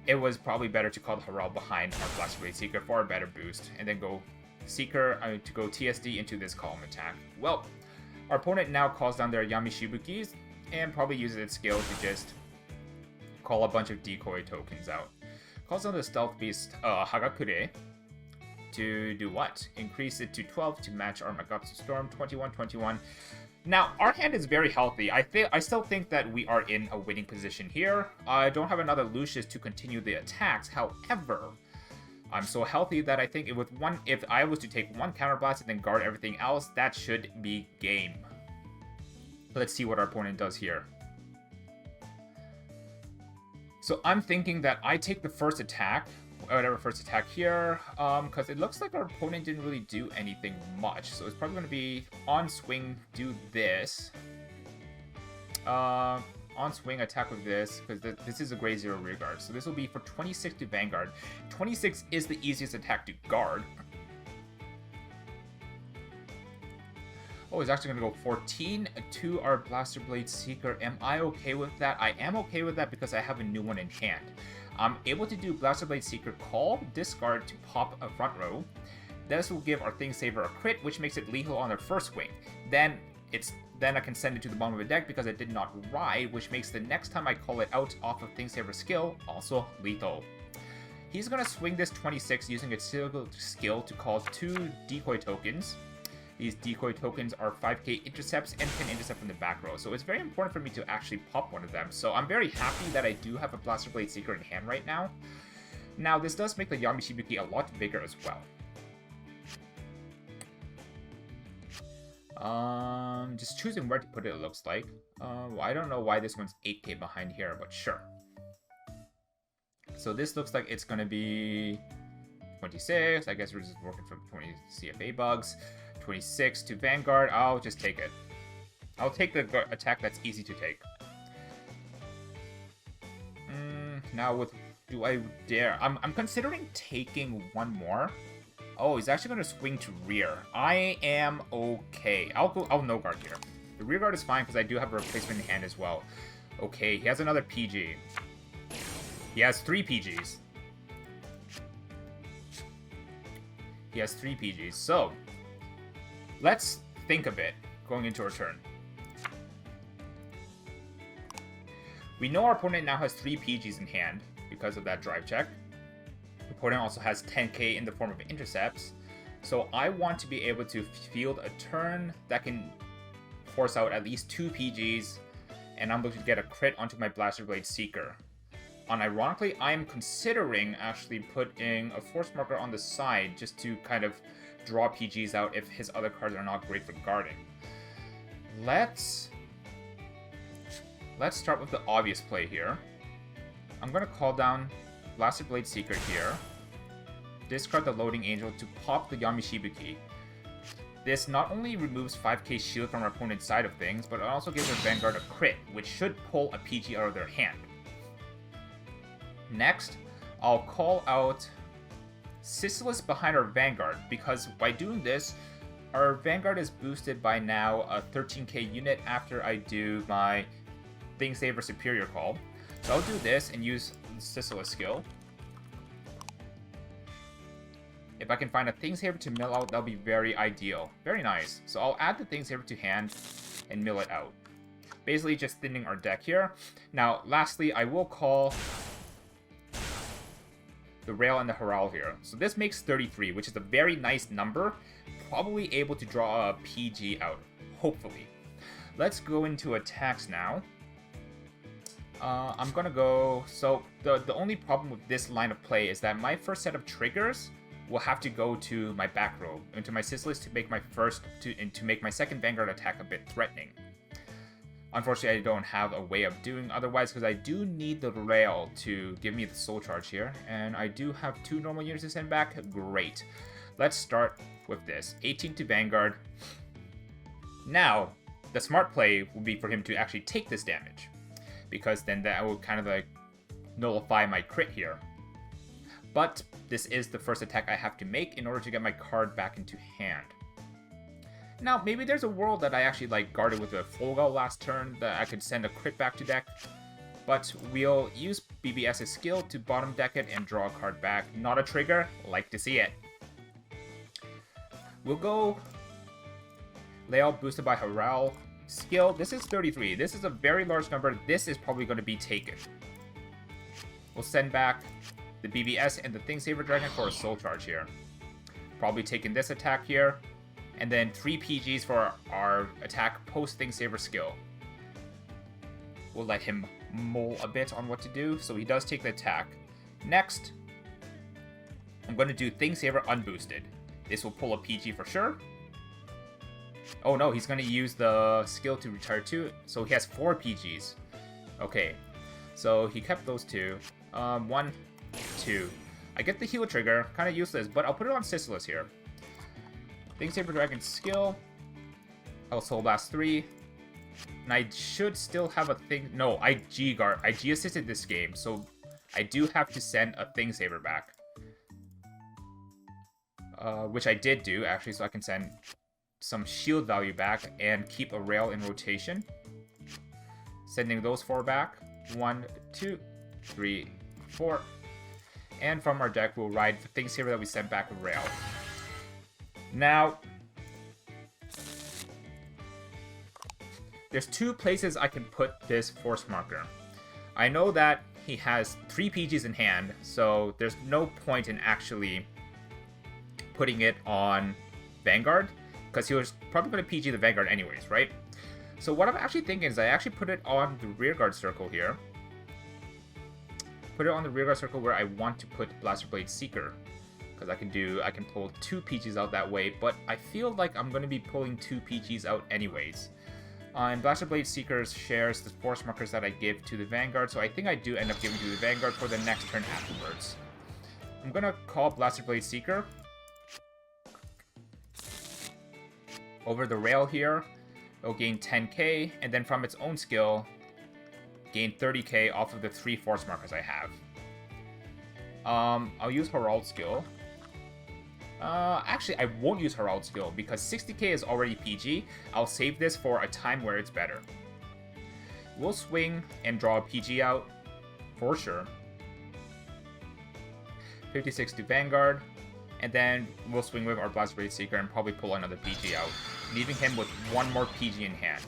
It was probably better to call the Herald behind our Blaster Blade Seeker for a better boost, and then go Seeker to go TSD into this column attack. Well, our opponent now calls down their Yamishibukis and probably uses its skill to just call a bunch of decoy tokens out. Calls down the Stealth Beast Hagakure to do what? Increase it to 12 to match our Magatsu Storm 21-21. Now, our hand is very healthy. I still think that we are in a winning position here. I don't have another Lucius to continue the attacks. However, I'm so healthy that I think if I was to take 1 counterblast and then guard everything else, that should be game. Let's see what our opponent does here. So I'm thinking that I take the first attack, whatever first attack here, because it looks like our opponent didn't really do anything much. So it's probably going to be on swing, do this. On swing, attack with this, because this is a Gray 0 rear guard. So this will be for 26 to Vanguard. 26 is the easiest attack to guard. Oh, it's actually going to go 14 to our Blaster Blade Seeker. Am I okay with that? I am okay with that because I have a new one in hand. I'm able to do Blaster Blade Seeker call, discard to pop a front row. This will give our Thing Saver a crit, which makes it lethal on their first swing. Then I can send it to the bottom of the deck because it did not ride, which makes the next time I call it out off of Thing Saver skill also lethal. He's going to swing this 26 using its skill to call 2 decoy tokens. These decoy tokens are 5k intercepts and can intercept from the back row, so it's very important for me to actually pop one of them. So I'm very happy that I do have a Blaster Blade Seeker in hand right now. Now, this does make the Yamishibuki a lot bigger as well. Just choosing where to put it looks like. Well, I don't know why this one's 8k behind here, but sure. So this looks like it's going to be 26. I guess we're just working from 20 CFA bugs. 26 to Vanguard. I'll just take it. I'll take the attack that's easy to take. Now with... do I dare? I'm considering taking one more. Oh, he's actually going to swing to rear. I am okay. I'll no guard here. The rear guard is fine because I do have a replacement in hand as well. Okay, he has another PG. He has 3 PGs. He has 3 PGs. So, let's think a bit going into our turn. We know our opponent now has 3 PGs in hand because of that drive check. The opponent also has 10k in the form of intercepts. So I want to be able to field a turn that can force out at least 2 PGs, and I'm looking to get a crit onto my Blaster Blade Seeker. Unironically, I am considering actually putting a force marker on the side just to kind of draw PGs out if his other cards are not great for guarding. Let's start with the obvious play here. I'm going to call down Blaster Blade Seeker here. Discard the Loading Angel to pop the Yamishibuki. This not only removes 5k shield from our opponent's side of things, but it also gives our Vanguard a crit, which should pull a PG out of their hand. Next, I'll call out Sisyphus behind our Vanguard, because by doing this, our Vanguard is boosted by now a 13k unit after I do my Thing Saver Superior Call. So I'll do this and use Sisyphus skill. If I can find a Thing Saver to mill out, that'll be very ideal. Very nice. So I'll add the Thing Saver to hand and mill it out. Basically just thinning our deck here. Now, lastly, I will call the Rail and the Herald here. So this makes 33, which is a very nice number. Probably able to draw a PG out, hopefully. Let's go into attacks now. I'm gonna go... So, the only problem with this line of play is that my first set of triggers will have to go to my back row, into my Sisyphus to make my to make my second Vanguard attack a bit threatening. Unfortunately, I don't have a way of doing otherwise, because I do need the Rail to give me the Soul Charge here, and I do have 2 normal units to send back. Great. Let's start with this. 18 to Vanguard. Now, the smart play would be for him to actually take this damage, because then that will kind of like nullify my crit here. But this is the first attack I have to make in order to get my card back into hand. Now, maybe there's a world that I actually like guarded with a Folgal last turn that I could send a crit back to deck. But we'll use BBS's skill to bottom deck it and draw a card back. Not a trigger, like to see it. We'll go Layout boosted by Haral. Skill, this is 33. This is a very large number. This is probably going to be taken. We'll send back the BBS and the Thing Saver Dragon for a Soul Charge here. Probably taking this attack here. And then 3 PGs for our attack post Thing Saver skill. We'll let him mull a bit on what to do, so he does take the attack. Next, I'm going to do Thing Saver unboosted. This will pull a PG for sure. Oh no, he's going to use the skill to retire 2, so he has 4 PGs. Okay, so he kept those 2. 1, 2. I get the heal trigger, kind of useless, but I'll put it on Sisyphus here. Thing Saber Dragon skill. I'll Soul Blast 3. And I should still have a thing. No, I G assisted this game, so I do have to send a Thing Saver back. Which I did do, actually, so I can send some shield value back and keep a Rail in rotation. Sending those 4 back. 1, 2, 3, 4. And from our deck, we'll ride the Thing Saver that we sent back with Rail. Now, there's 2 places I can put this Force Marker. I know that he has 3 PGs in hand, so there's no point in actually putting it on Vanguard, because he was probably going to PG the Vanguard anyways, right? So what I'm actually thinking is I actually put it on the rearguard circle here. Put it on the rearguard circle where I want to put Blaster Blade Seeker. Because I can pull 2 PGs out that way, but I feel like I'm going to be pulling 2 PGs out anyways. And Blaster Blade Seeker shares the Force Markers that I give to the Vanguard, so I think I do end up giving to the Vanguard for the next turn afterwards. I'm going to call Blaster Blade Seeker over the Rail here. It'll gain 10k, and then from its own skill, gain 30k off of the 3 Force Markers I have. I'll use Herald skill. Actually, I won't use Herald skill because 60k is already PG. I'll save this for a time where it's better. We'll swing and draw a PG out, for sure. 56 to Vanguard, and then we'll swing with our Blaster Blade Seeker and probably pull another PG out, leaving him with 1 more PG in hand.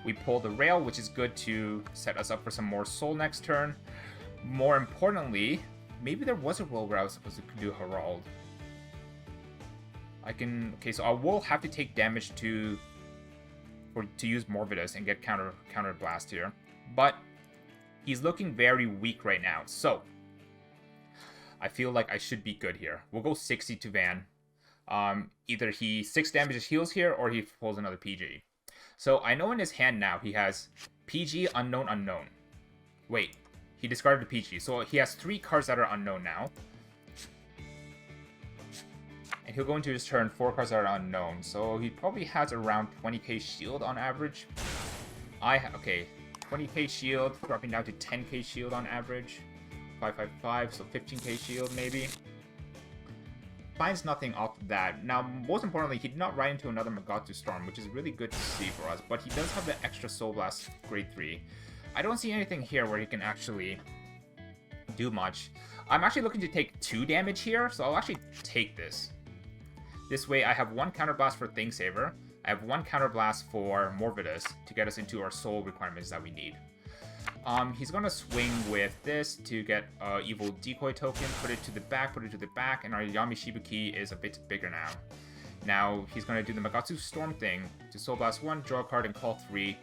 We pull the Rail, which is good to set us up for some more Soul next turn. More importantly, maybe there was a world where I was supposed to do Herald. Okay, so I will have to take damage to use Morvidus and get counter blast here. But he's looking very weak right now, so I feel like I should be good here. We'll go 60 to Van. Either he 6 damages heals here, or he pulls another PG. So I know in his hand now he has PG Unknown Unknown. Wait. He discarded the PG, so he has 3 cards that are unknown now. And he'll go into his turn 4 cards that are unknown, so he probably has around 20k shield on average. Okay, 20k shield, dropping down to 10k shield on average. 555, so 15k shield maybe. Finds nothing off that. Now, most importantly, he did not ride into another Magatsu Storm, which is really good to see for us, but he does have the extra Soul Blast grade 3. I don't see anything here where he can actually do much. I'm actually looking to take 2 damage here, so I'll actually take this. This way, I have 1 Counterblast for Thingsaver. I have 1 Counterblast for Morvidus to get us into our soul requirements that we need. He's gonna swing with this to get Evil Decoy token, put it to the back, and our Yami Shibuki is a bit bigger now. Now, he's gonna do the Magatsu Storm thing to Soul Blast 1, draw a card, and call 3.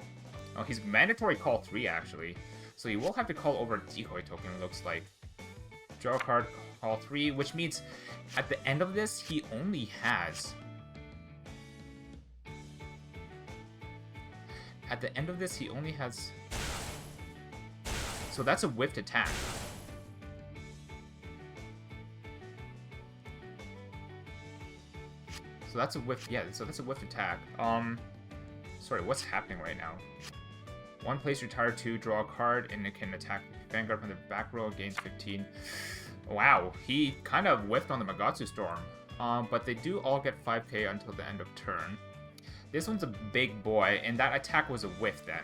Oh, he's mandatory call 3, actually. So he will have to call over a Decoy token, it looks like. Draw a card, call 3, which means at the end of this, he only has... At the end of this, he only has... So that's a whiffed attack. So that's a whiff, yeah, so that's a whiffed attack. Sorry, what's happening right now? 1 place, retire 2, draw a card, and it can attack Vanguard from the back row, gains 15. Wow, he kind of whiffed on the Magatsu Storm. But they do all get 5k until the end of turn. This one's a big boy, and that attack was a whiff then.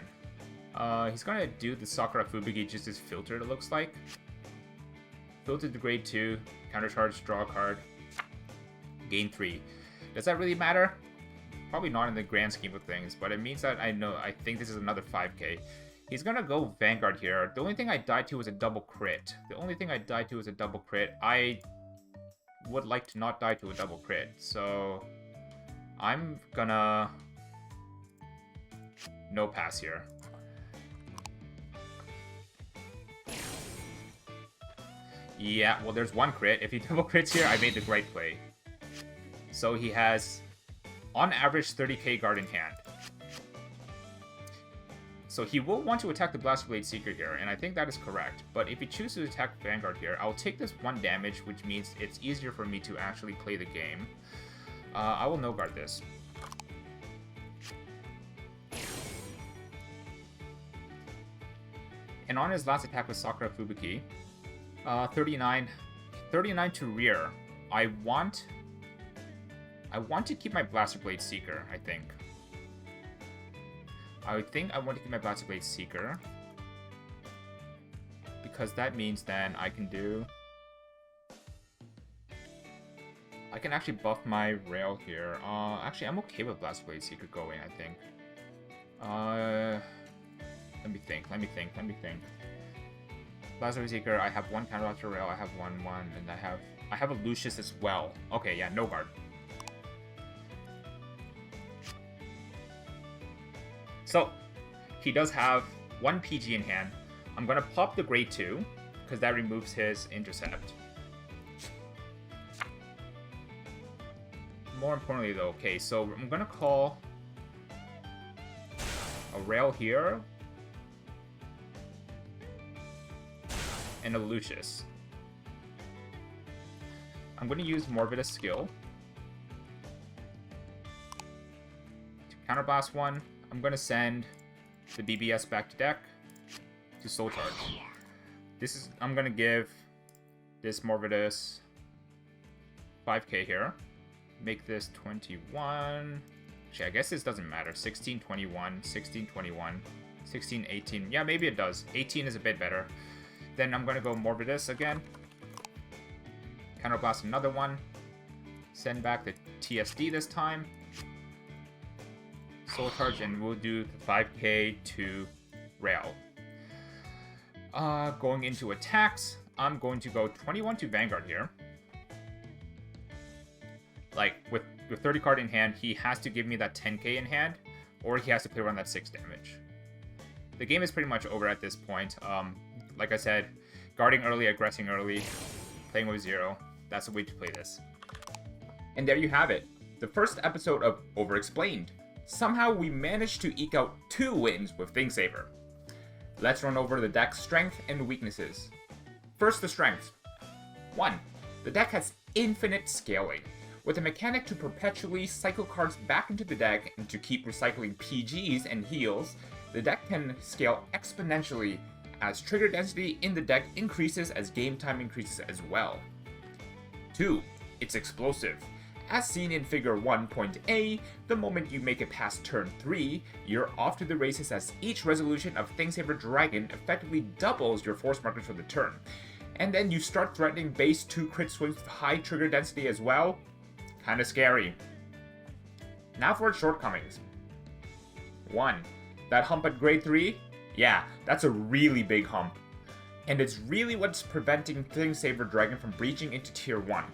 He's gonna do the Sakura Fubuki just as filtered, it looks like. Filtered to grade 2, countercharge, draw a card, gain 3. Does that really matter? Probably not in the grand scheme of things, but it means that I think this is another 5k. He's gonna go Vanguard here. The only thing I died to was a double crit. I would like to not die to a double crit, so I'm gonna no pass here. Yeah, well, there's 1 crit. If he double crits here, I made the right play. So he has, on average, 30k guard in hand. So he will want to attack the Blaster Blade Seeker here, and I think that is correct. But if he chooses to attack Vanguard here, I'll take this 1 damage, which means it's easier for me to actually play the game. I will no-guard this. And on his last attack with Sakura Fubuki, 39 to rear. I want to keep my Blaster Blade Seeker, I think. I want to keep my Blaster Blade Seeker. Because that means then I can actually buff my rail here. Actually, I'm okay with Blaster Blade Seeker going, I think. Let me think. Blaster Blade Seeker, I have 1 counter rail, I have 1, and I have a Lucius as well. Okay, yeah, no guard. So, he does have 1 PG in hand. I'm gonna pop the grade 2, because that removes his intercept. More importantly though, okay, so I'm gonna call a rail here, and a Lucius. I'm going to use Morvidus skill to counterblast 1. I'm going to send the BBS back to deck to Soul Charge. I'm going to give this Morvidus 5k here. Make this 21. Actually, I guess this doesn't matter. 16, 21, 16, 21, 16, 18. Yeah, maybe it does. 18 is a bit better. Then I'm going to go Morvidus again. Counterblast another one. Send back the TSD this time. Soul Charge, and we'll do the 5k to Rail. Going into attacks, I'm going to go 21 to Vanguard here. Like, with 30 card in hand, he has to give me that 10k in hand, or he has to play around that 6 damage. The game is pretty much over at this point. Like I said, guarding early, aggressing early, playing with 0. That's the way to play this. And there you have it. The first episode of Overexplained. Somehow we managed to eke out 2 wins with Thingsaver. let's run over the deck's strength and weaknesses. First, the strengths. 1. The deck has infinite scaling. With a mechanic to perpetually cycle cards back into the deck and to keep recycling PGs and heals, the deck can scale exponentially as trigger density in the deck increases as game time increases as well. 2. It's explosive. As seen in figure 1.A, the moment you make it past turn 3, you're off to the races as each resolution of Thingsaver Dragon effectively doubles your force markers for the turn. And then you start threatening base 2 crit swings with high trigger density as well. Kinda scary. Now for its shortcomings. 1. That hump at grade 3? Yeah, that's a really big hump. And it's really what's preventing Thingsaver Dragon from breaching into tier 1.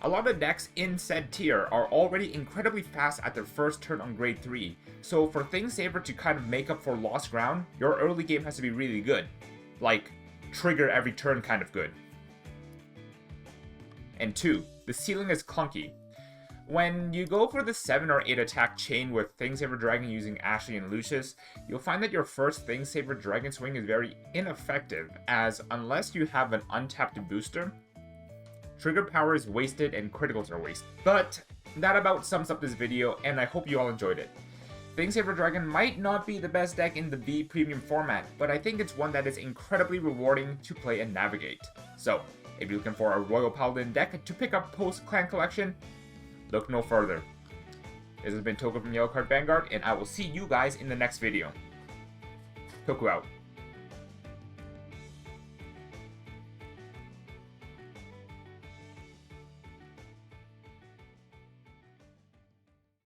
A lot of decks in said tier are already incredibly fast at their first turn on grade 3, so for Thingsaver to kind of make up for lost ground, your early game has to be really good. Like, trigger every turn kind of good. And 2, the ceiling is clunky. When you go for the 7 or 8 attack chain with Thingsaver Dragon using Ashley and Lucius, you'll find that your first Thingsaver Dragon swing is very ineffective, as unless you have an untapped booster, trigger power is wasted and criticals are wasted. But that about sums up this video, and I hope you all enjoyed it. Thingsaver Dragon might not be the best deck in the V Premium format, but I think it's one that is incredibly rewarding to play and navigate. So, if you're looking for a Royal Paladin deck to pick up post-clan collection, look no further. This has been Toku from Yellowcard Vanguard, and I will see you guys in the next video. Toku out.